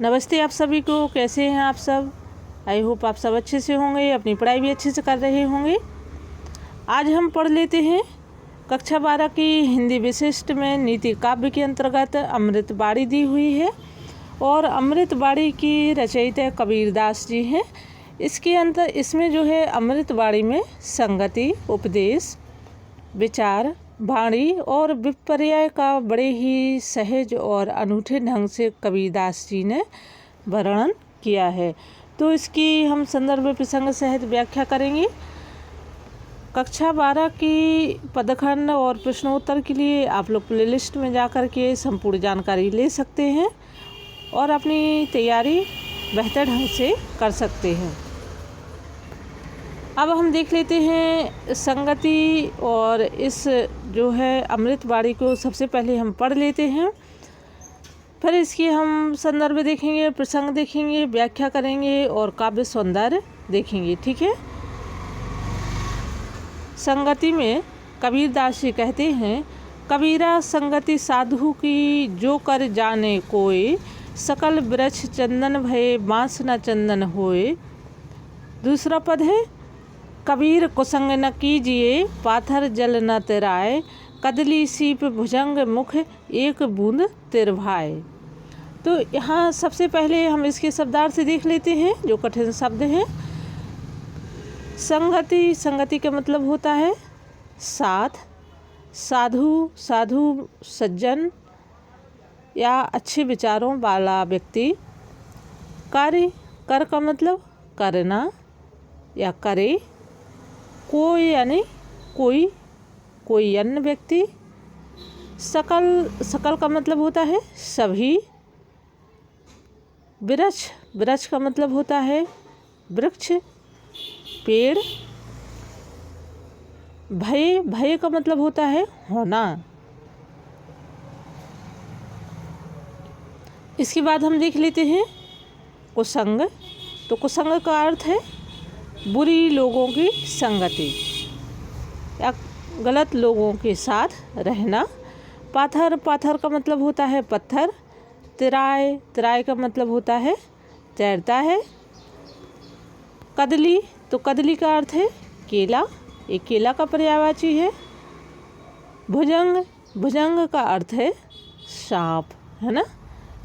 नमस्ते आप सभी को। कैसे हैं आप सब? आई होप आप सब अच्छे से होंगे, अपनी पढ़ाई भी अच्छे से कर रहे होंगे। आज हम पढ़ लेते हैं कक्षा 12 की हिंदी विशिष्ट में नीति काव्य के अंतर्गत अमृतबाणी दी हुई है और अमृतबाणी की रचयिता कबीरदास जी हैं। इसमें जो है अमृतबाणी में संगति, उपदेश, विचार, वाणी और विपर्यय का बड़े ही सहज और अनूठे ढंग से कबीरदास जी ने वर्णन किया है। तो इसकी हम संदर्भ प्रसंग सहित व्याख्या करेंगे। कक्षा 12 की पदखंड और प्रश्नोत्तर के लिए आप लोग प्लेलिस्ट में जाकर के संपूर्ण जानकारी ले सकते हैं और अपनी तैयारी बेहतर ढंग से कर सकते हैं। अब हम देख लेते हैं संगति और इस जो है अमृतबाणी को सबसे पहले हम पढ़ लेते हैं, फिर इसकी हम संदर्भ देखेंगे, प्रसंग देखेंगे, व्याख्या करेंगे और काव्य सौंदर्य देखेंगे। ठीक है। संगति में कबीरदास जी कहते हैं, कबीरा संगति साधु की जो कर जाने कोय, सकल वृक्ष चंदन भये बाँस न चंदन होए। दूसरा पद है, कबीर कुसंग न कीजिए पाथर जल न तिराए, कदली सीप भुजंग मुख एक बूंद तिरभाए। तो यहाँ सबसे पहले हम इसके शब्दार्थ से देख लेते हैं जो कठिन शब्द हैं। संगति, संगति का मतलब होता है साथ, साधु, साधु सज्जन या अच्छे विचारों वाला व्यक्ति। कार्य, कर का मतलब करना या करे। कोई यानी कोई अन्य व्यक्ति। सकल, सकल का मतलब होता है सभी। वृक्ष, वृक्ष का मतलब होता है वृक्ष, पेड़। भय, भय का मतलब होता है होना। इसके बाद हम देख लेते हैं कुसंग। तो कुसंग का अर्थ है बुरी लोगों की संगति या गलत लोगों के साथ रहना। पाथर, पाथर का मतलब होता है पत्थर। तिराए, तिराए का मतलब होता है तैरता है। कदली, तो कदली का अर्थ है केला, एक केला का पर्यायवाची है। भुजंग, भुजंग का अर्थ है सांप, है ना,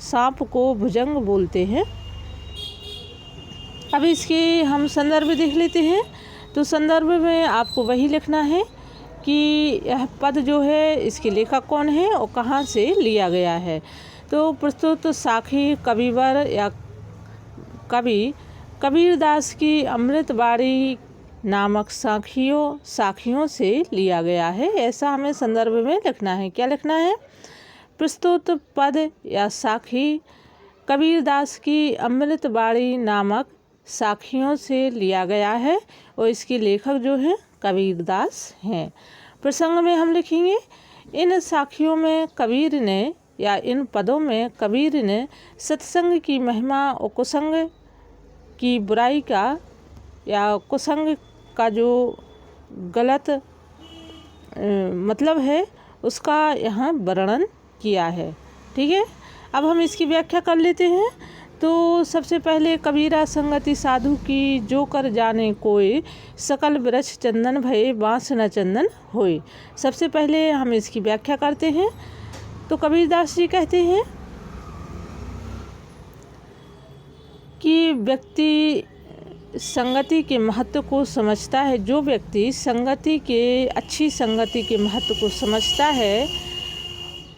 सांप को भुजंग बोलते हैं। अब इसके हम संदर्भ देख लेते हैं। तो संदर्भ में आपको वही लिखना है कि यह पद जो है इसके लेखक कौन है और कहाँ से लिया गया है। तो प्रस्तुत साखी कविवर या कबीरदास की अमृतबाणी नामक साखियों से लिया गया है, ऐसा हमें संदर्भ में लिखना है। क्या लिखना है? प्रस्तुत पद या साखी कबीरदास की अमृतबाणी नामक साखियों से लिया गया है और इसके लेखक जो हैं कबीरदास हैं। प्रसंग में हम लिखेंगे, इन साखियों में कबीर ने या इन पदों में कबीर ने सत्संग की महिमा और कुसंग की बुराई का या कुसंग का जो गलत मतलब है उसका यहाँ वर्णन किया है। ठीक है। अब हम इसकी व्याख्या कर लेते हैं। तो सबसे पहले, कबीरा संगति साधु की जो कर जाने कोय, सकल वृक्ष चंदन भये बाँस न चंदन होए। सबसे पहले हम इसकी व्याख्या करते हैं। तो कबीरदास जी कहते हैं कि व्यक्ति संगति के महत्व को समझता है। जो व्यक्ति अच्छी संगति के महत्व को समझता है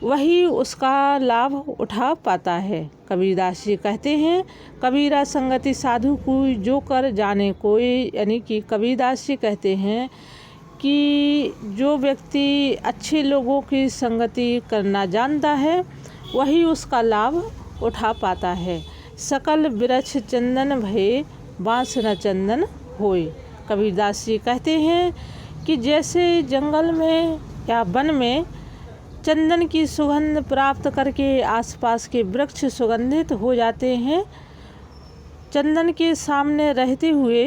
वही उसका लाभ उठा पाता है। कबीरदास जी कहते हैं, कबीरा संगति साधु को जो कर जाने कोई, यानी कि कबीरदास जी कहते हैं कि जो व्यक्ति अच्छे लोगों की संगति करना जानता है वही उसका लाभ उठा पाता है। सकल वृक्ष चंदन भये बाँस न चंदन होए। कबीरदास जी कहते हैं कि जैसे जंगल में या वन में चंदन की सुगंध प्राप्त करके आसपास के वृक्ष सुगंधित हो जाते हैं, चंदन के सामने रहते हुए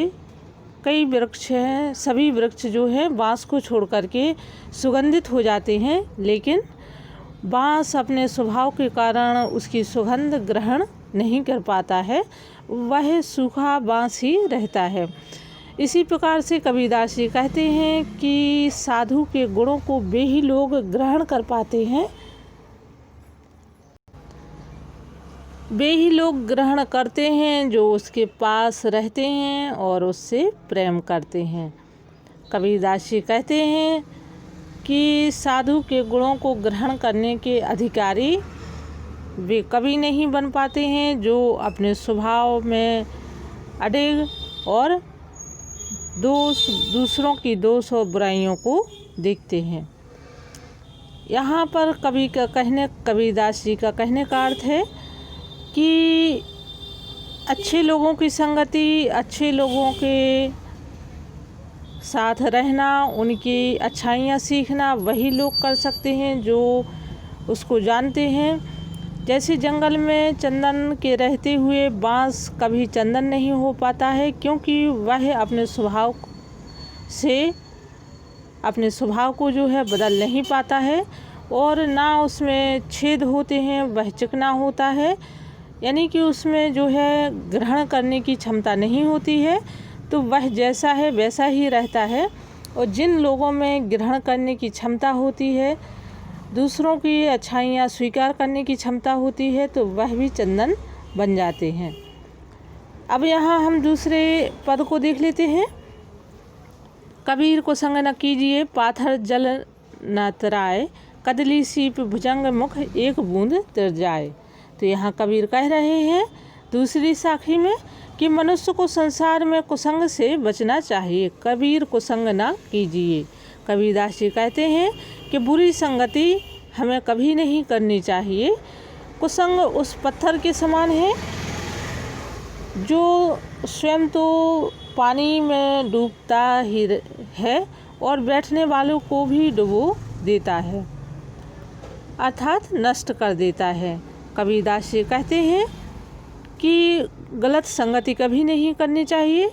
कई वृक्ष हैं, सभी वृक्ष जो हैं बाँस को छोड़ करके सुगंधित हो जाते हैं, लेकिन बाँस अपने स्वभाव के कारण उसकी सुगंध ग्रहण नहीं कर पाता है, वह सूखा बाँस ही रहता है। इसी प्रकार से कबीरदास जी कहते हैं कि साधु के गुणों को वे ही लोग ग्रहण कर पाते हैं, वे ही लोग ग्रहण करते हैं जो उसके पास रहते हैं और उससे प्रेम करते हैं। कबीरदास जी कहते हैं कि साधु के गुणों को ग्रहण करने के अधिकारी वे कभी नहीं बन पाते हैं जो अपने स्वभाव में अडिग और दूसरों की दोष और बुराइयों को देखते हैं। यहाँ पर कबीरदास जी का कहने का अर्थ है कि अच्छे लोगों की संगति, अच्छे लोगों के साथ रहना, उनकी अच्छाइयाँ सीखना वही लोग कर सकते हैं जो उसको जानते हैं। जैसे जंगल में चंदन के रहते हुए बाँस कभी चंदन नहीं हो पाता है, क्योंकि वह अपने स्वभाव को जो है बदल नहीं पाता है और ना उसमें छेद होते हैं, वह चिकना होता है, यानी कि उसमें जो है ग्रहण करने की क्षमता नहीं होती है, तो वह जैसा है वैसा ही रहता है। और जिन लोगों में ग्रहण करने की क्षमता होती है, दूसरों की अच्छाइयाँ स्वीकार करने की क्षमता होती है, तो वह भी चंदन बन जाते हैं। अब यहाँ हम दूसरे पद को देख लेते हैं। कबीर को संग न कीजिए, पाथर जल न तराए, कदली सीप भुजंग मुख एक बूंद तिर जाए। तो यहाँ कबीर कह रहे हैं दूसरी साखी में कि मनुष्य को संसार में कुसंग से बचना चाहिए, कबीर कुसंग ना कीजिए। कबीरदास जी कहते हैं कि बुरी संगति हमें कभी नहीं करनी चाहिए। कुसंग उस पत्थर के समान है जो स्वयं तो पानी में डूबता ही है और बैठने वालों को भी डुबो देता है, अर्थात नष्ट कर देता है। कबीरदास जी कहते हैं कि गलत संगति कभी नहीं करनी चाहिए।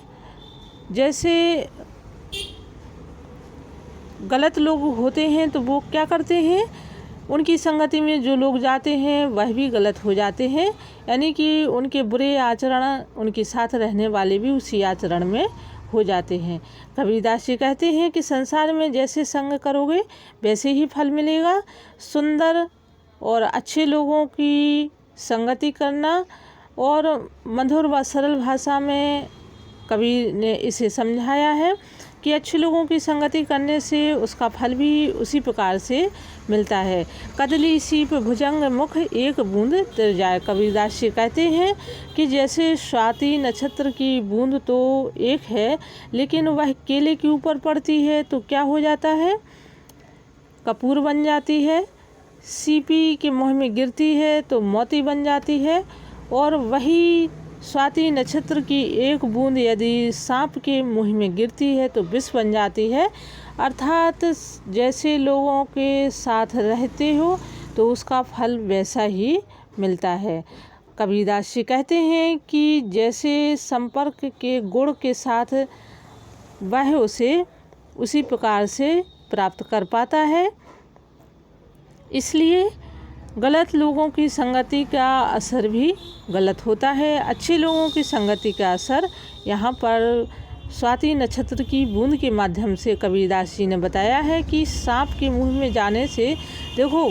जैसे गलत लोग होते हैं तो वो क्या करते हैं, उनकी संगति में जो लोग जाते हैं वह भी गलत हो जाते हैं, यानी कि उनके बुरे आचरण उनके साथ रहने वाले भी उसी आचरण में हो जाते हैं। कबीरदास जी कहते हैं कि संसार में जैसे संग करोगे वैसे ही फल मिलेगा। सुंदर और अच्छे लोगों की संगति करना, और मधुर व सरल भाषा में कबीर ने इसे समझाया है कि अच्छे लोगों की संगति करने से उसका फल भी उसी प्रकार से मिलता है। कदली सीप भुजंग मुख एक बूंद तिर जाए। कबीरदास जी कहते हैं कि जैसे स्वाति नक्षत्र की बूंद तो एक है, लेकिन वह केले के ऊपर पड़ती है तो क्या हो जाता है, कपूर बन जाती है। सीपी के मुँह में गिरती है तो मोती बन जाती है। और वही स्वाति नक्षत्र की एक बूंद यदि सांप के मुँह में गिरती है तो विष बन जाती है। अर्थात जैसे लोगों के साथ रहते हो तो उसका फल वैसा ही मिलता है। कबीरदास जी कहते हैं कि जैसे संपर्क के गुण के साथ वह उसे उसी प्रकार से प्राप्त कर पाता है। इसलिए गलत लोगों की संगति का असर भी गलत होता है। अच्छे लोगों की संगति का असर यहाँ पर स्वाति नक्षत्र की बूंद के माध्यम से कबीरदास जी ने बताया है कि सांप के मुंह में जाने से, देखो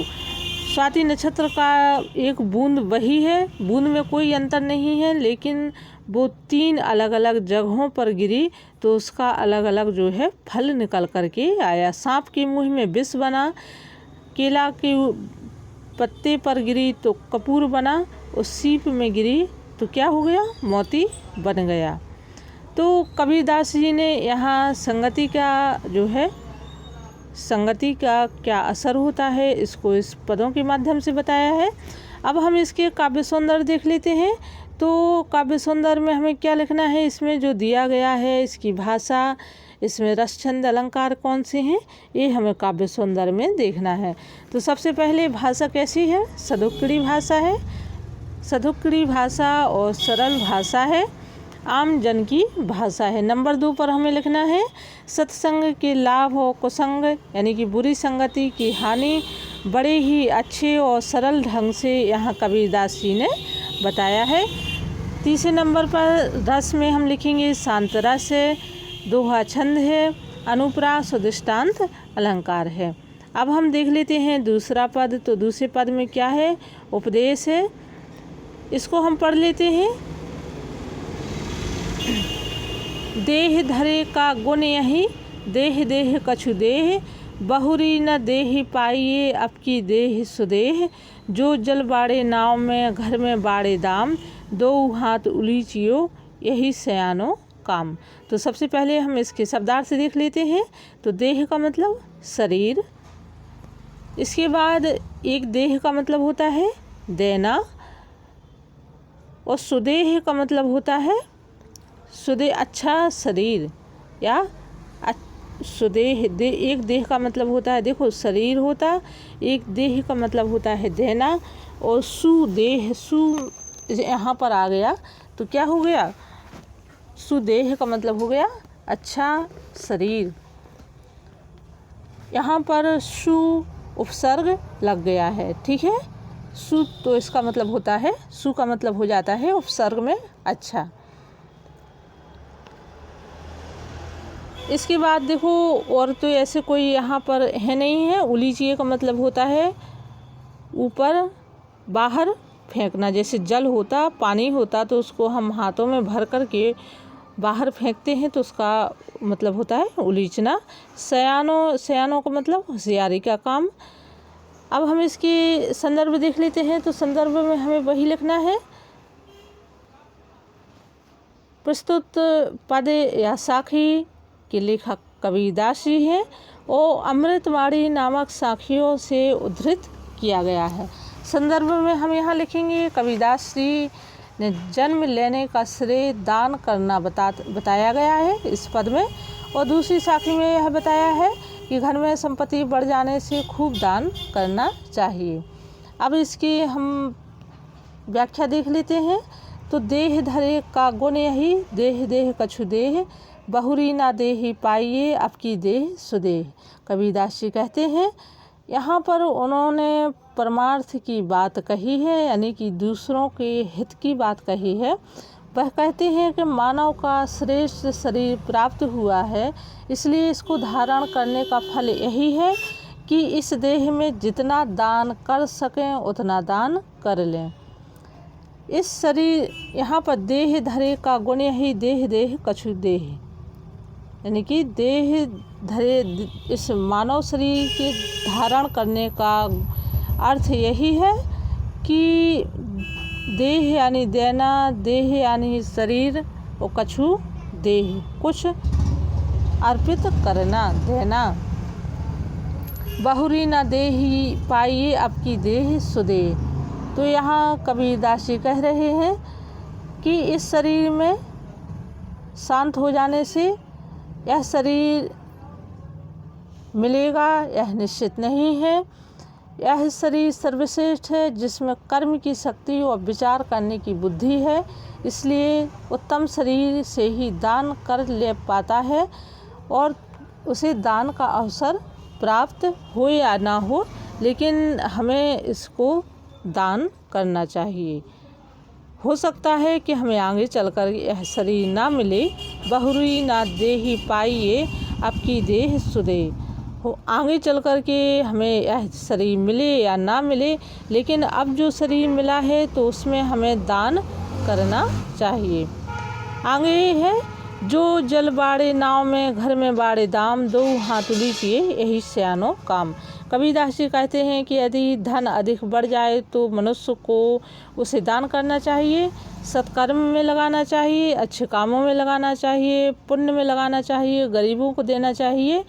स्वाति नक्षत्र का एक बूंद वही है, बूंद में कोई अंतर नहीं है, लेकिन वो 3 अलग अलग जगहों पर गिरी तो उसका अलग अलग जो है फल निकल करके आया। सांप के मुंह में विष बना, केला के पत्ते पर गिरी तो कपूर बना, उस सीप में गिरी तो क्या हो गया, मोती बन गया। तो कबीरदास जी ने यहाँ संगति का क्या असर होता है इसको इस पदों के माध्यम से बताया है। अब हम इसके काव्य सौंदर्य देख लेते हैं। तो काव्य सौंदर्य में हमें क्या लिखना है, इसमें जो दिया गया है, इसकी भाषा, इसमें रस छंद अलंकार कौन से हैं, ये हमें काव्य सौंदर्य में देखना है। तो सबसे पहले भाषा कैसी है, सदुक्कड़ी भाषा है। सदुक्कड़ी भाषा और सरल भाषा है, आम जन की भाषा है। नंबर 2 पर हमें लिखना है सत्संग के लाभ और कुसंग, यानी कि बुरी संगति की हानि बड़े ही अच्छे और सरल ढंग से यहाँ कबीरदास जी ने बताया है। तीसरे नंबर पर रस में हम लिखेंगे शांत रस है, दोहा छंद है, अनुप्रास और दृष्टांत अलंकार है। अब हम देख लेते हैं दूसरा पद। तो दूसरे पद में क्या है? उपदेश है। इसको हम पढ़ लेते हैं। देह धरे का गुण यही, देह देह कछु देह, बहुरी न देहि पाइए आपकी देह सुदेह, जो जल बाड़े नाव में घर में बाड़े दाम, दो हाथ उलीचियो यही सयानो काम। तो सबसे पहले हम इसके शब्दार्थ से देख लेते हैं। तो देह का मतलब शरीर, इसके बाद एक देह का मतलब होता है देना, और सुदेह का मतलब होता है सुदेह अच्छा शरीर, या सुदेह एक देह का मतलब होता है, देखो शरीर होता, एक देह का मतलब होता है देना, और सुदेह सु यहाँ पर आ गया तो क्या हो गया? सुदेह का मतलब हो गया अच्छा शरीर। यहाँ पर सु उपसर्ग लग गया है, ठीक है। सु तो इसका मतलब होता है, सु का मतलब हो जाता है उपसर्ग में अच्छा। इसके बाद देखो और तो ऐसे कोई यहाँ पर है नहीं है। उलीचिए का मतलब होता है ऊपर बाहर फेंकना, जैसे जल होता पानी होता तो उसको हम हाथों में भर कर के बाहर फेंकते हैं तो उसका मतलब होता है उलीचना। सयानो का मतलब होशियारी का काम। अब हम इसके संदर्भ देख लेते हैं। तो संदर्भ में हमें वही लिखना है। प्रस्तुत पद या साखी के लेखक कबीरदास जी हैं और अमृतवाणी नामक साखियों से उद्धृत किया गया है। संदर्भ में हम यहाँ लिखेंगे कबीरदास जी ने जन्म लेने का श्रेय दान करना बताया गया है इस पद में, और दूसरी साखी में यह बताया है कि घर में संपत्ति बढ़ जाने से खूब दान करना चाहिए। अब इसकी हम व्याख्या देख लेते हैं। तो देह धरे का गुण यही, देह देह कछु देह, बहुरी ना देहि पाइए आपकी देह सुदेह। कबीरदास जी कहते हैं, यहाँ पर उन्होंने परमार्थ की बात कही है, यानी कि दूसरों के हित की बात कही है। वह कहते हैं कि मानव का श्रेष्ठ शरीर प्राप्त हुआ है, इसलिए इसको धारण करने का फल यही है कि इस देह में जितना दान कर सकें उतना दान कर लें। इस शरीर यहाँ पर देह धरे का गुण यही, देह देह कछु देह, यानी कि देह धरे इस मानव शरीर के धारण करने का अर्थ यही है कि देह यानी देना, देह यानी शरीर, और कछु देह कुछ अर्पित करना देना। बहुरी ना देहि पाइए आपकी देह सुदेह। तो यहाँ कबीरदास जी कह रहे हैं कि इस शरीर में शांत हो जाने से यह शरीर मिलेगा यह निश्चित नहीं है। यह शरीर सर्वश्रेष्ठ है जिसमें कर्म की शक्ति और विचार करने की बुद्धि है, इसलिए उत्तम शरीर से ही दान कर ले पाता है और उसे दान का अवसर प्राप्त हो या ना हो, लेकिन हमें इसको दान करना चाहिए। हो सकता है कि हमें आगे चलकर यह शरीर ना मिले। बहुरी ना देहि पाइए आपकी देह सुदेह। हो आगे चल कर के हमें यह शरीर मिले या ना मिले, लेकिन अब जो शरीर मिला है तो उसमें हमें दान करना चाहिए। आगे है, जो जल बाड़े नाव में घर में बाड़े दाम, दो हाथ लीजिए यही सयानो काम। कबीरदास जी कहते हैं कि यदि धन अधिक बढ़ जाए तो मनुष्य को उसे दान करना चाहिए, सत्कर्म में लगाना चाहिए, अच्छे कामों में लगाना चाहिए, पुण्य में लगाना चाहिए, गरीबों को देना चाहिए।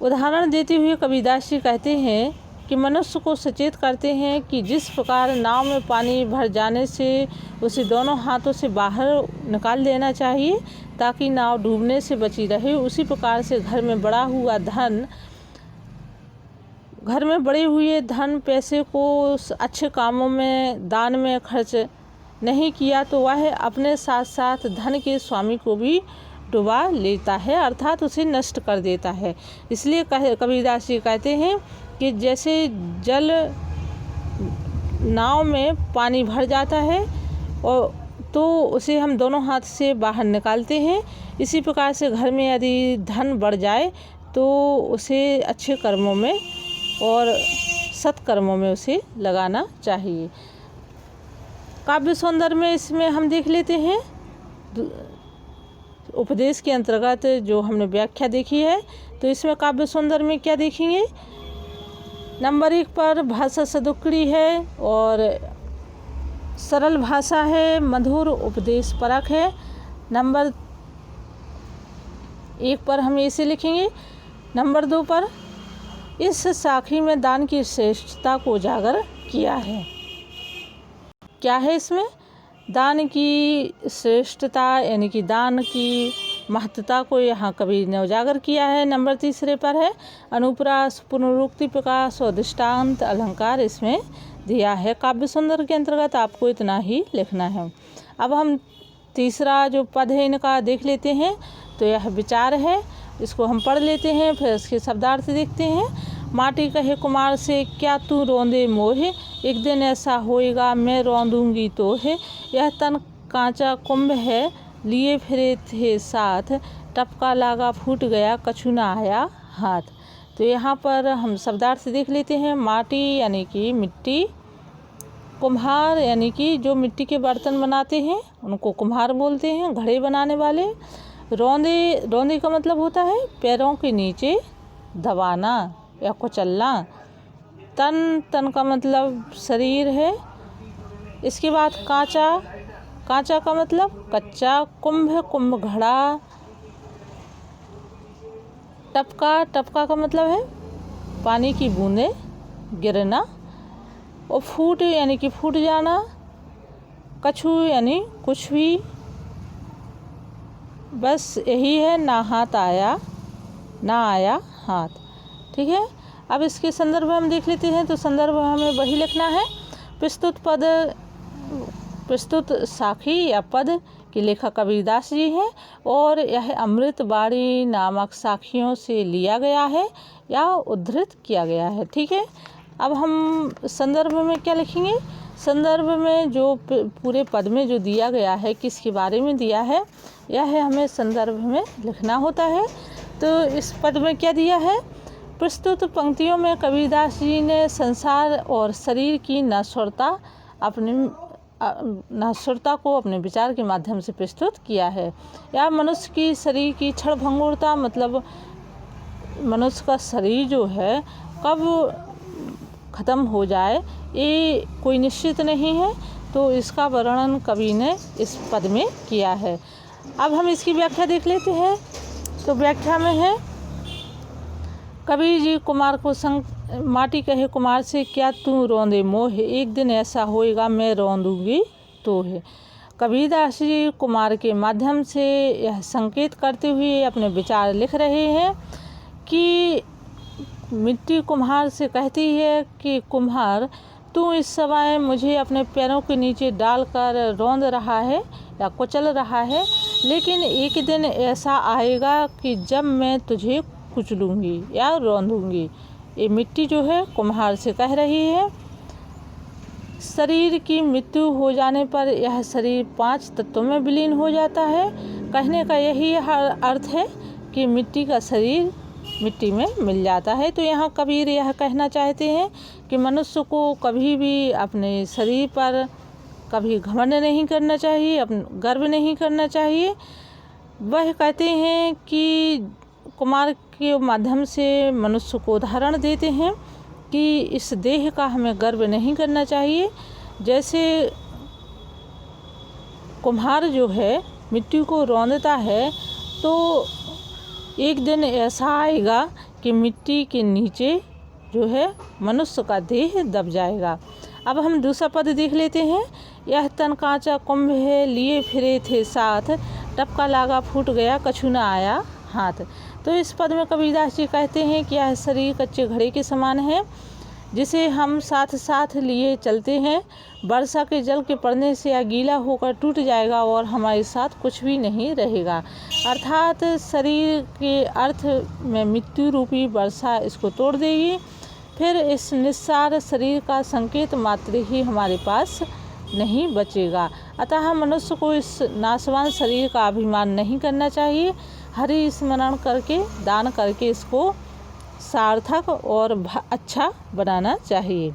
उदाहरण देते हुए कबीरदास जी कहते हैं कि मनुष्य को सचेत करते हैं कि जिस प्रकार नाव में पानी भर जाने से उसे दोनों हाथों से बाहर निकाल देना चाहिए ताकि नाव डूबने से बची रहे, उसी प्रकार से घर में बड़े हुए धन पैसे को अच्छे कामों में दान में खर्च नहीं किया तो वह अपने साथ साथ धन के स्वामी को भी डुबा लेता है, अर्थात उसे नष्ट कर देता है। इसलिए कबीरदास जी कहते हैं कि जैसे जल नाव में पानी भर जाता है और तो उसे हम दोनों हाथ से बाहर निकालते हैं, इसी प्रकार से घर में यदि धन बढ़ जाए तो उसे अच्छे कर्मों में और सत्कर्मों में उसे लगाना चाहिए। काव्य सौंदर्य में इसमें हम देख लेते हैं उपदेश के अंतर्गत जो हमने व्याख्या देखी है, तो इसमें काव्य सौंदर्य में क्या देखेंगे। नंबर 1 पर भाषा सदुक्कड़ी है और सरल भाषा है, मधुर उपदेश परक है। नंबर 1 पर हम इसे लिखेंगे। नंबर 2 पर इस साखी में दान की श्रेष्ठता को उजागर किया है। क्या है इसमें? दान की श्रेष्ठता यानी कि दान की महत्ता को यहाँ कवि ने उजागर किया है। नंबर 3 पर है अनुप्रास, पुनरुक्ति, प्रकाश और दृष्टांत अलंकार इसमें दिया है। काव्य सौंदर्य के अंतर्गत आपको इतना ही लिखना है। अब हम तीसरा जो पद है इनका देख लेते हैं। तो यह विचार है, इसको हम पढ़ लेते हैं, फिर इसके शब्दार्थ देखते हैं। माटी कहे कुमार से क्या तू रोंदे मोहे, एक दिन ऐसा होएगा मैं रौंदूंगी तो है। यह तन कांचा कुंभ है लिए फिरे थे साथ, टपका लागा फूट गया कछु ना आया हाथ। तो यहाँ पर हम शब्दार्थ देख लेते हैं। माटी यानी कि मिट्टी, कुम्हार यानी कि जो मिट्टी के बर्तन बनाते हैं उनको कुम्हार बोलते हैं, घड़े बनाने वाले। रौंदे, रौंदे का मतलब होता है पैरों के नीचे दबाना या कुचलना। तन, तन का मतलब शरीर है। इसके बाद कांचा, कांचा का मतलब कच्चा। कुंभ, कुंभ घड़ा। टपका, टपका का मतलब है पानी की बूंदें गिरना। और फूट यानी कि फूट जाना। कछु यानी कुछ भी। बस यही है, ना हाथ आया, ना आया हाथ। ठीक है। अब इसके संदर्भ हम देख लेते हैं। तो संदर्भ हमें वही लिखना है। प्रस्तुत पद, प्रस्तुत साखी या पद के लेखक कबीरदास जी हैं और यह अमृतवाणी नामक साखियों से लिया गया है या उद्धृत किया गया है। ठीक है। अब हम संदर्भ में क्या लिखेंगे। संदर्भ में जो पूरे पद में जो दिया गया है, किसके बारे में दिया है, यह हमें संदर्भ में लिखना होता है। तो इस पद में क्या दिया है। प्रस्तुत पंक्तियों में कबीरदास जी ने संसार और शरीर की नश्वरता को अपने विचार के माध्यम से प्रस्तुत किया है। या मनुष्य की शरीर की क्षणभंगुरता, मतलब मनुष्य का शरीर जो है कब ख़त्म हो जाए ये कोई निश्चित नहीं है। तो इसका वर्णन कवि ने इस पद में किया है। अब हम इसकी व्याख्या देख लेते हैं। तो व्याख्या में है कबीर जी कुमार को माटी कहे कुमार से क्या तू रौंदे मोहे, एक दिन ऐसा होएगा मैं रौंदूंगी तो है। कबीरदास जी कुमार के माध्यम से यह संकेत करते हुए अपने विचार लिख रहे हैं कि मिट्टी कुम्हार से कहती है कि कुम्हार तू इस समय मुझे अपने पैरों के नीचे डालकर रौंद रहा है या कुचल रहा है, लेकिन एक दिन ऐसा आएगा कि जब मैं तुझे कुचलूँगी या रौंदूंगी। ये मिट्टी जो है कुम्हार से कह रही है। शरीर की मृत्यु हो जाने पर यह शरीर 5 तत्वों में विलीन हो जाता है। कहने का यही अर्थ है कि मिट्टी का शरीर मिट्टी में मिल जाता है। तो यहाँ कबीर यह कहना चाहते हैं कि मनुष्य को कभी भी अपने शरीर पर कभी घमंड नहीं करना चाहिए, गर्व नहीं करना चाहिए। वह कहते हैं कि कुमार के माध्यम से मनुष्य को उदाहरण देते हैं कि इस देह का हमें गर्व नहीं करना चाहिए। जैसे कुम्हार जो है मिट्टी को रौंदता है, तो एक दिन ऐसा आएगा कि मिट्टी के नीचे जो है मनुष्य का देह दब जाएगा। अब हम दूसरा पद देख लेते हैं। यह तन कांचा कुंभ है लिए फिरे थे साथ, टपका लागा फूट गया कछु ना आया हाथ। तो इस पद में कबीरदास जी कहते हैं कि यह शरीर कच्चे घड़े के समान है, जिसे हम साथ साथ लिए चलते हैं। वर्षा के जल के पड़ने से यह गीला होकर टूट जाएगा और हमारे साथ कुछ भी नहीं रहेगा। अर्थात शरीर के अर्थ में मृत्यु रूपी वर्षा इसको तोड़ देगी। फिर इस निस्सार शरीर का संकेत मात्र ही हमारे पास नहीं बचेगा। अतः मनुष्य को इस नाशवान शरीर का अभिमान नहीं करना चाहिए। हरि स्मरण करके, दान करके इसको सार्थक और अच्छा बनाना चाहिए।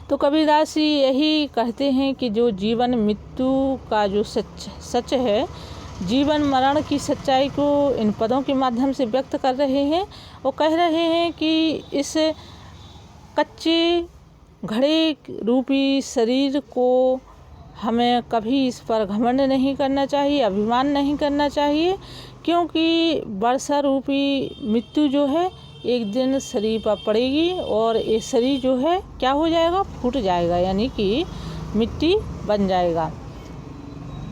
तो कबीरदास जी यही कहते हैं कि जो जीवन मृत्यु का जो सच है, जीवन मरण की सच्चाई को इन पदों के माध्यम से व्यक्त कर रहे हैं। वो कह रहे हैं कि इस कच्चे घड़े रूपी शरीर को हमें कभी इस पर घमंड नहीं करना चाहिए, अभिमान नहीं करना चाहिए, क्योंकि वर्षा रूपी मृत्यु जो है एक दिन शरीर पर पड़ेगी और ये शरीर जो है क्या हो जाएगा, फूट जाएगा, यानी कि मिट्टी बन जाएगा।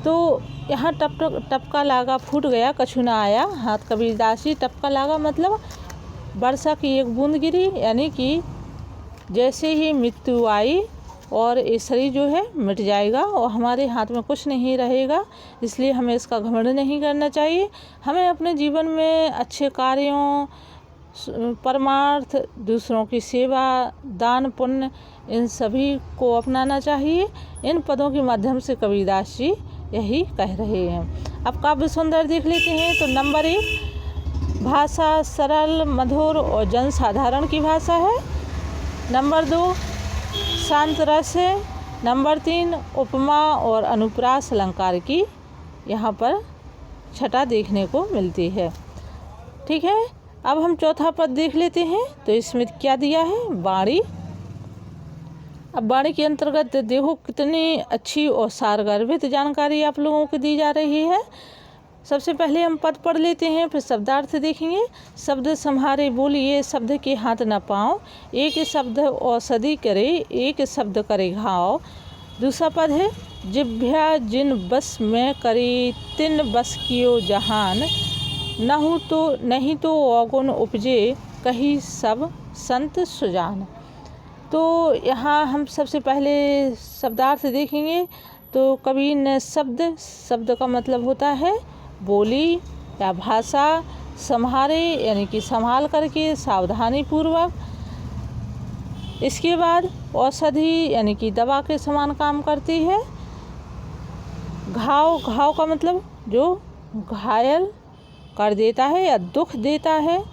तो यहाँ टपका लागा फूट गया कछु ना आया हाथ कबीरदास जी। टपका लागा मतलब वर्षा की एक बूंद गिरी, यानी कि जैसे ही मृत्यु आई और ये शरीर जो है मिट जाएगा और हमारे हाथ में कुछ नहीं रहेगा। इसलिए हमें इसका घमंड नहीं करना चाहिए। हमें अपने जीवन में अच्छे कार्यों, परमार्थ, दूसरों की सेवा, दान पुण्य, इन सभी को अपनाना चाहिए। इन पदों के माध्यम से कबीरदास जी यही कह रहे हैं। अब काव्य सुंदर देख लेते हैं। तो नंबर 1 भाषा सरल, मधुर और जनसाधारण की भाषा है। नंबर 2 शांत रस है। नंबर 3 उपमा और अनुप्रास अलंकार की यहाँ पर छटा देखने को मिलती है। ठीक है, अब हम चौथा पद देख लेते हैं। तो इसमें क्या दिया है, वाणी। अब वाणी के अंतर्गत देखो कितनी अच्छी और सारगर्भित जानकारी आप लोगों को दी जा रही है। सबसे पहले हम पद पढ़ लेते हैं, फिर शब्दार्थ देखेंगे। शब्द सम्हारे बोलिए, शब्द के हाथ न पाओ, एक शब्द औषधि करे, एक शब्द करे घाव। दूसरा पद है जिभ्या जिन बस में करी, तिन बस कियो जहान, नहीं तो अवगुण उपजे, कही सब संत सुजान। तो यहाँ हम सबसे पहले शब्दार्थ देखेंगे। तो कबीर ने शब्द का मतलब होता है बोली या भाषा, सम्हारे यानी कि संभाल करके, सावधानी पूर्वक। इसके बाद औषधि यानी कि दवा के समान काम करती है। घाव का मतलब जो घायल कर देता है या दुख देता है।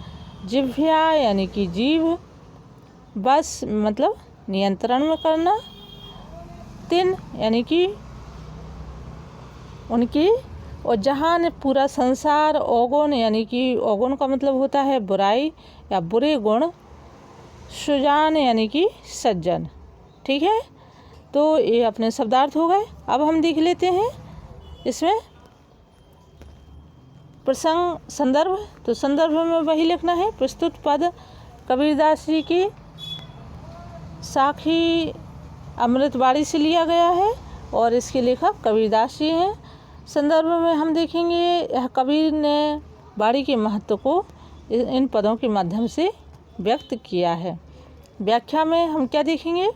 जिह्वा यानी कि जीभ, बस मतलब नियंत्रण में करना। तिन यानी कि उनकी, और जहान पूरा संसार। अवगुण यानी कि अवगुण का मतलब होता है बुराई या बुरे गुण। सुजान यानी कि सज्जन। ठीक है, तो ये अपने शब्दार्थ हो गए। अब हम देख लेते हैं इसमें प्रसंग, संदर्भ। तो संदर्भ में वही लिखना है। प्रस्तुत पद कबीरदास जी की साखी अमृतवाणी से लिया गया है और इसके लेखक कबीरदास जी हैं। संदर्भ में हम देखेंगे यह कबीर ने वाणी के महत्व को इन पदों के माध्यम से व्यक्त किया है। व्याख्या में हम क्या देखेंगे,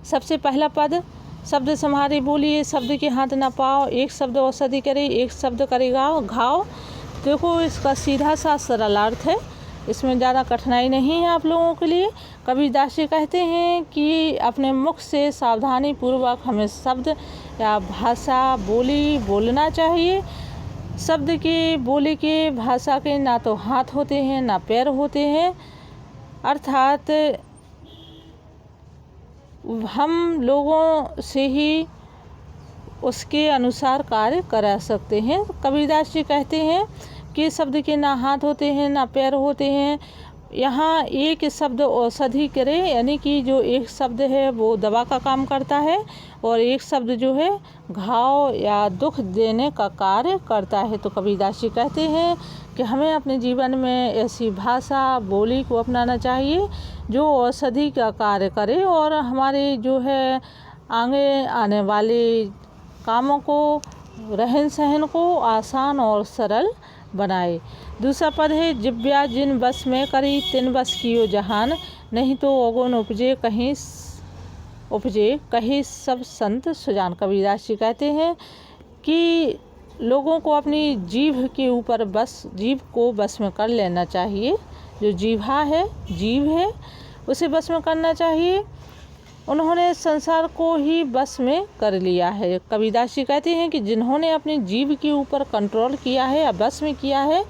सबसे पहला पद शब्द सम्हारे बोलिए, शब्द के हाथ ना पाओ, एक शब्द औषधि करे, एक शब्द करेगा घाव। देखो इसका सीधा सा सरल अर्थ है, इसमें ज़्यादा कठिनाई नहीं है आप लोगों के लिए। कबीरदास जी कहते हैं कि अपने मुख से सावधानी पूर्वक हमें शब्द या भाषा बोली बोलना चाहिए। शब्द के, बोली के, भाषा के ना तो हाथ होते हैं ना पैर होते हैं, अर्थात हम लोगों से ही उसके अनुसार कार्य करा सकते हैं। कबीरदास जी कहते हैं कि शब्द के ना हाथ होते हैं ना पैर होते हैं। यहाँ एक शब्द औषधि करे, यानी कि जो एक शब्द है वो दवा का काम करता है और एक शब्द जो है घाव या दुख देने का कार्य करता है। तो कबीरदास जी कहते हैं कि हमें अपने जीवन में ऐसी भाषा, बोली को अपनाना चाहिए जो औषधि का कार्य करे और हमारे जो है आगे आने वाले कामों को, रहन सहन को आसान और सरल बनाए। दूसरा पद है जिव्या जिन बस में करी, तिन बस कियो जहान, नहीं तो अवगुण उपजे, कहीं सब संत सुजान। कबीरदास जी कहते हैं कि लोगों को अपनी जीभ के ऊपर जीभ को बस में कर लेना चाहिए, जो जीव है उसे बस में करना चाहिए। उन्होंने संसार को ही बस में कर लिया है। कबीरदास जी कहते हैं कि जिन्होंने अपने जीव के ऊपर कंट्रोल किया है या बस में किया है,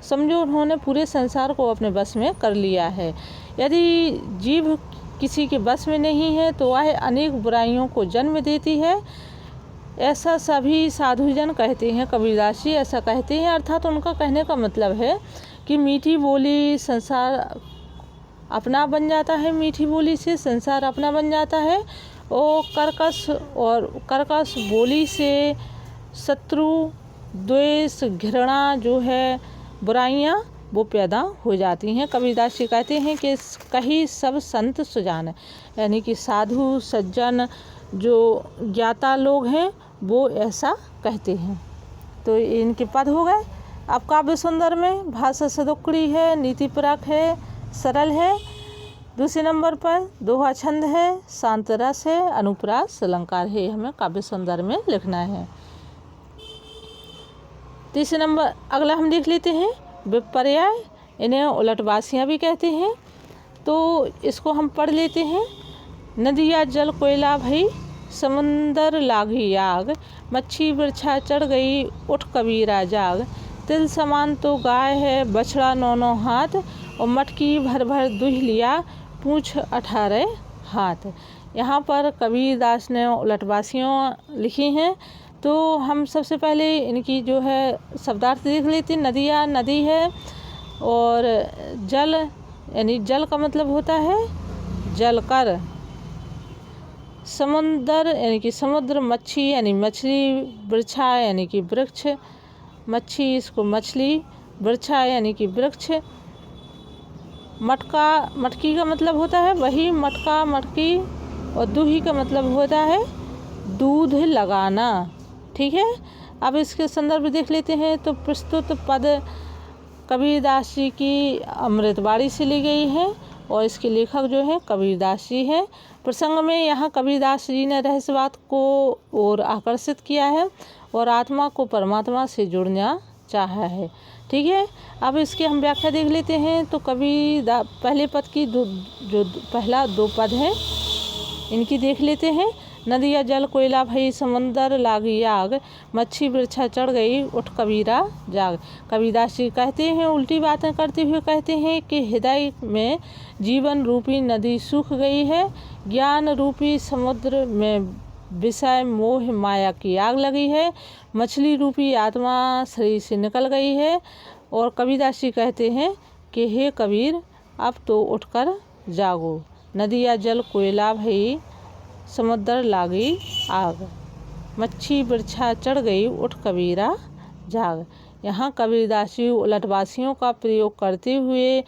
समझो उन्होंने पूरे संसार को अपने बस में कर लिया है। यदि जीव किसी के बस में नहीं है तो वह अनेक बुराइयों को जन्म देती है, ऐसा सभी साधुजन कहते हैं। कबीरदास जी ऐसा कहते हैं, अर्थात उनका कहने का मतलब है कि मीठी बोली संसार अपना बन जाता है, मीठी बोली से संसार अपना बन जाता है, और कर्कश बोली से शत्रु, द्वेष, घृणा जो है, बुराइयाँ वो पैदा हो जाती हैं। कबीरदास जी कहते हैं कि कहीं सब संत सुजान, यानी कि साधु सज्जन जो ज्ञाता लोग हैं वो ऐसा कहते हैं। तो इनके पद हो गए। अब काव्य सुंदर में भाषा सदुक्कड़ी है, नीतिपरक है, सरल है। दूसरे नंबर पर दोहा छंद है, शांत रस है, अनुप्रास अलंकार है। हमें काव्य सुंदर में लिखना है। तीसरे नंबर अगला हम देख लेते हैं विपर्याय, इन्हें उलटवासियाँ भी कहते हैं। तो इसको हम पढ़ लेते हैं। नदिया जल कोयला भई, समुंदर लागी आग, मच्छी बिरछा चढ़ गई, उठ कबीरा जाग। तिल समान तो गाय है, बछड़ा 9 हाथ, और मटकी भर भर दूह लिया, पूँछ 18 हाथ। यहाँ पर कबीरदास ने उलटवासियाँ लिखी हैं। तो हम सबसे पहले इनकी जो है शब्दार्थ देख लेते हैं। नदिया नदी है, और जल यानी जल का मतलब होता है जलकर, समुंदर यानी कि समुद्र, मच्छी यानी मछली, वृक्षा यानी कि वृक्ष, मच्छी इसको मछली, वृक्षा यानी कि वृक्ष, मटकी का मतलब होता है वही मटका, मटकी, और दूही का मतलब होता है दूध लगाना। ठीक है। अब इसके संदर्भ देख लेते हैं। तो प्रस्तुत पद कबीरदास जी की अमृतवाणी से ली गई है, और इसके लेखक जो है कबीरदास जी है। प्रसंग में यहाँ कबीरदास जी ने रहस्यवाद को और आकर्षित किया है, और आत्मा को परमात्मा से जुड़ना चाहा है। ठीक है। अब इसके हम व्याख्या देख लेते हैं। तो पहले पद की पहला 2 पद हैं, इनकी देख लेते हैं। नदिया जल कोयला भई, समुंदर लागी आग, मच्छी बिरछा चढ़ गई, उठ कबीरा जाग। कबीरदास जी कहते हैं, उल्टी बातें करते हुए कहते हैं कि हृदय में जीवन रूपी नदी सूख गई है, ज्ञान रूपी समुद्र में विषय मोह माया की आग लगी है, मछली रूपी आत्मा शरीर से निकल गई है। और कबीरदास जी कहते हैं कि हे कबीर, अब तो उठकर जागो। नदिया जल कोयला भई, समुद्र लागी आग, मच्छी बिरछा चढ़ गई, उठ कबीरा जाग। यहाँ कबीरदास जी उलटवासियों का प्रयोग करते हुए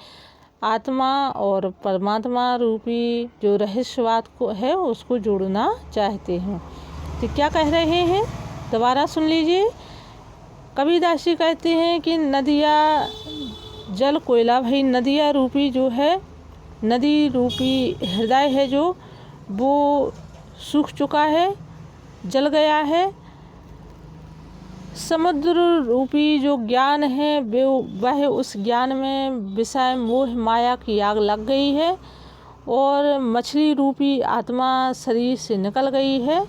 आत्मा और परमात्मा रूपी जो रहस्यवाद को है उसको जोड़ना चाहते हैं। तो क्या कह रहे हैं, दोबारा सुन लीजिए। कबीरदास जी कहते हैं कि नदिया जल कोयला भई, नदिया रूपी जो है, नदी रूपी हृदय है जो, वो सूख चुका है, जल गया है। समुद्र रूपी जो ज्ञान है वह उस ज्ञान में विषय मोह माया की आग लग गई है, और मछली रूपी आत्मा शरीर से निकल गई है।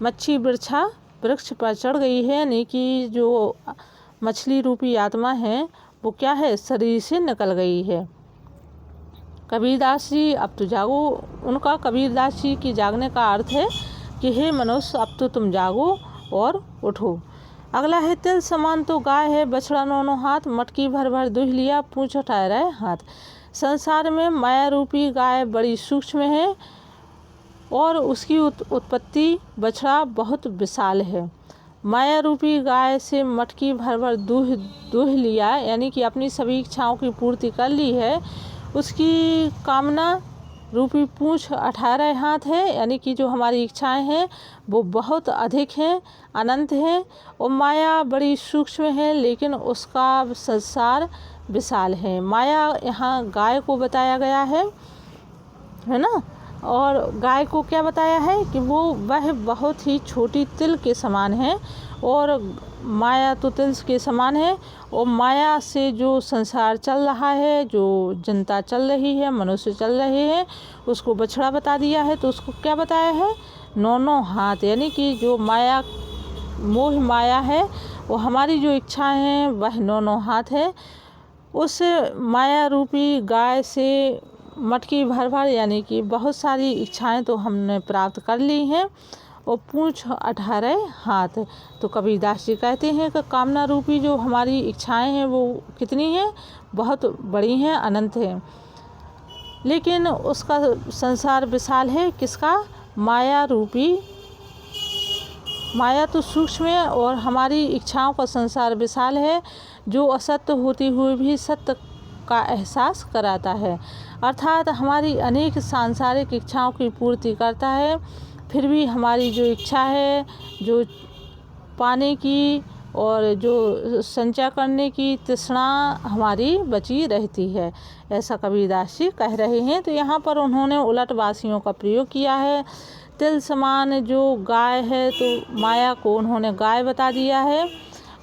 मच्छी बिरछा वृक्ष पर चढ़ गई है, यानी कि जो मछली रूपी आत्मा है वो क्या है, शरीर से निकल गई है। कबीरदास जी अब तो जागो। उनका कबीरदास जी की जागने का अर्थ है कि हे मनुष्य, अब तो तुम जागो और उठो। अगला है तिल समान तो गाय है, बछड़ा 9 हाथ, मटकी भर भर दूह लिया, पूँछ 18 हाथ। संसार में माया रूपी गाय बड़ी सूक्ष्म है, और उसकी उत्पत्ति बछड़ा बहुत विशाल है। माया रूपी गाय से मटकी भर भर दूह लिया, यानी कि अपनी सभी इच्छाओं की पूर्ति कर ली है। उसकी कामना रूपी पूँछ 18 हाथ है, यानी कि जो हमारी इच्छाएं हैं वो बहुत अधिक हैं, अनंत हैं। और माया बड़ी सूक्ष्म है, लेकिन उसका संसार विशाल है। माया यहाँ गाय को बताया गया है ना। और गाय को क्या बताया है कि वह बहुत ही छोटी तिल के समान है और माया तो तिल के समान है। और माया से जो संसार चल रहा है, जो जनता चल रही है, मनुष्य चल रहे हैं, उसको बछड़ा बता दिया है। तो उसको क्या बताया है? 9 हाथ, यानी कि जो माया मोह माया है वो हमारी जो इच्छाएं हैं वह 9 हाथ है। उस माया रूपी गाय से मटकी भर भर यानी कि बहुत सारी इच्छाएं तो हमने प्राप्त कर ली हैं और पूँछ 18 हाथ। तो कबीरदास जी कहते हैं कि कामना रूपी जो हमारी इच्छाएं हैं वो कितनी हैं? बहुत बड़ी हैं, अनंत हैं। लेकिन उसका संसार विशाल है, किसका? माया रूपी। माया तो सूक्ष्म है और हमारी इच्छाओं का संसार विशाल है, जो असत्य होते हुए भी सत्य का एहसास कराता है। अर्थात हमारी अनेक सांसारिक इच्छाओं की पूर्ति करता है, फिर भी हमारी जो इच्छा है जो पाने की और जो संचय करने की तृष्णा हमारी बची रहती है, ऐसा कबीरदास जी कह रहे हैं। तो यहाँ पर उन्होंने उलट वासियों का प्रयोग किया है। तिल समान जो गाय है तो माया को उन्होंने गाय बता दिया है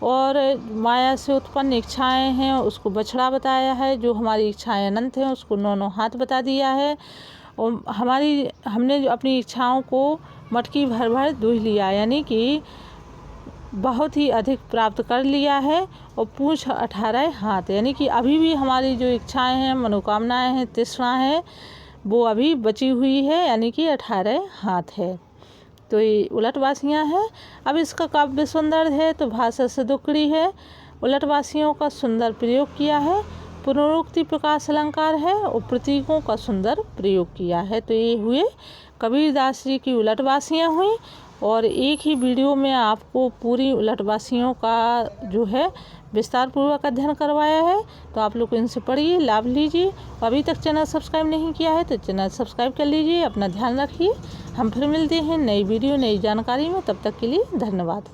और माया से उत्पन्न इच्छाएं हैं उसको बछड़ा बताया है। जो हमारी इच्छाएं अनंत हैं उसको 9 हाथ बता दिया है। और हमने जो अपनी इच्छाओं को मटकी भर भर दूह लिया, यानी कि बहुत ही अधिक प्राप्त कर लिया है। और पूँछ 18 हाथ, यानी कि अभी भी हमारी जो इच्छाएं हैं, मनोकामनाएं हैं, तृष्णा है, वो अभी बची हुई है, यानी कि 18 हाथ है। तो ये उलटवासियाँ हैं। अब इसका काव्य सुंदर है तो भाषा से दुक्कड़ी है। उलटवासियों का सुंदर प्रयोग किया है, पुनरुक्ति प्रकाश अलंकार है और प्रतीकों का सुंदर प्रयोग किया है। तो ये हुए कबीरदास जी की उलटवासियाँ हुई और एक ही वीडियो में आपको पूरी उलटवासियों का जो है विस्तार पूर्वक अध्ययन करवाया है। तो आप लोग इनसे पढ़िए, लाभ लीजिए। अभी तक चैनल सब्सक्राइब नहीं किया है तो चैनल सब्सक्राइब कर लीजिए। अपना ध्यान रखिए। हम फिर मिलते हैं नई वीडियो नई जानकारी में, तब तक के लिए धन्यवाद।